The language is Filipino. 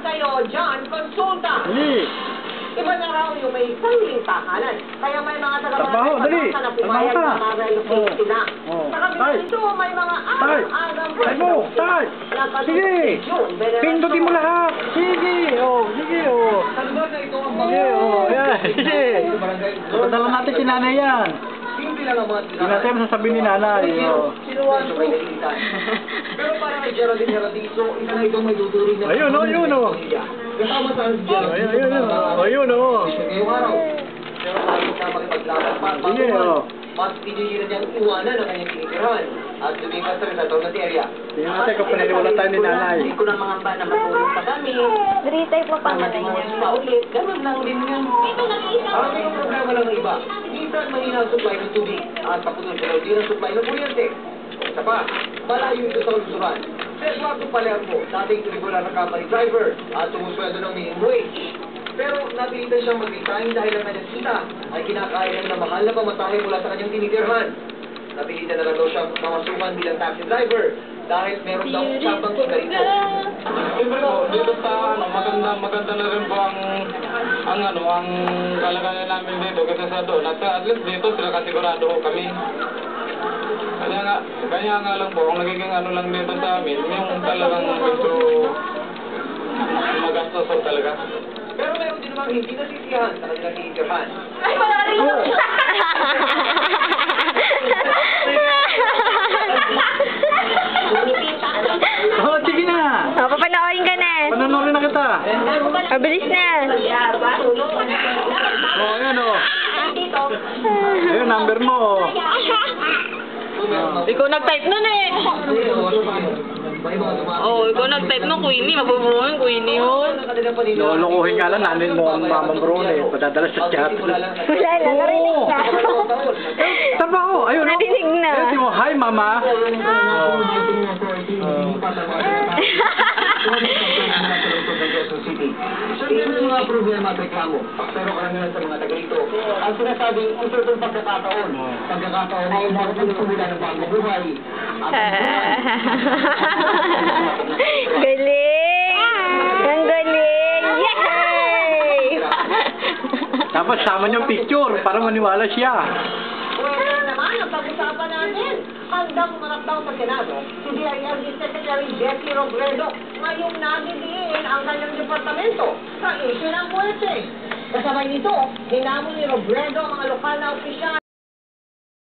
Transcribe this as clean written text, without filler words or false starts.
kayo dyan, konsulta. Dali. Iba na raw yung may sariling tahanan. Kaya may mga Trabaho, dali. taga-barangay na pumayag Trabaho na ka. ma-relocate sila. Oh. Sa kabila nito, may mga araw-araw Tay mo, tay. Sige. Pindutin mo lahat. Sige, oh, sige, oh. Sige, oh, yan. Sige. Padala natin si nanay yan. Hindi natin masasabihin ni nanay. Oh. Pero para kay Geraldine Heradizo, isa na itong may tuturing na... Ayun, oh, ayun, oh. Kasama sa Geraldine. Ayun, oh. Ayun, oh. Ngayong araw. Pero tayo na makipaglaban. Sige, oh. Mas pinili na niyang iwanan ang kanyang tinitirahan at lumipas rin sa Tornate area. Tingnan natin kung paniniwala tayo ni nanay. Hindi ko na mangamba na matulong pa kami. Retake mo pa na rin Mga yan. paulit, ganun lang din yan. Ang may problema lang ng iba. Minsan mahina ang supply ng tubig at paputol sa din ang supply ng kuryente. Isa pa, malayo ito sa lusuran. Si Eduardo Palermo, dating regular na company driver at sumusweldo ng minimum wage. Pero napilitan siyang mag-resign dahil ang kanyang kita ay kinakain ng mahal na pamatahe mula sa kanyang tinitirhan. Napilitan na lang daw siyang mamasukan bilang taxi driver dahil meron daw siyang kita rito. Siyempre po, dito sa maganda na rin po ang kalagayan namin dito kasi sa doon. At least dito pinakasigurado ko kami. Kaya nga lang po, ang nagiging lang dito sa amin, yung talagang medyo magastos po talaga. Pero meron din namang hindi nasisiyahan sa kanilang tinitirhan. Ay, wala rin yun! Oh, sige na. Oh, papanoorin ka na. Panonorin na kita. Mabilis na. Oh, ayan, oh. Ayun, number mo, oh. Ikaw nag-type nun eh. Oh, ikaw nag-type nun, Queenie. Mabubuhan, Queenie yun. Lolokohin nga lang, nanin mo ang mamang bro eh. Padadala sa chat. Wala na, narinig na. Trabaho, ayun, oh. Narinig na. Ayun, mo, hi, mama. Siyempre may mga problema at reklamo, pero karamihan sa mga taga rito, ang sinasabing uncertain pagkakataon ay marunong sumula ng bagong buhay. Galing! Ang galing! Yay! Tapos sama niyo picture para maniwala siya. Pwede na naman ang pag-usapan natin. Handang umarap daw sa Senado, si DILG Secretary Jessie Robredo ngayong nabibiin ang kanyang departamento sa issue ng muerte. Kasabay nito, hinamon ni Robredo ang mga lokal na opisyal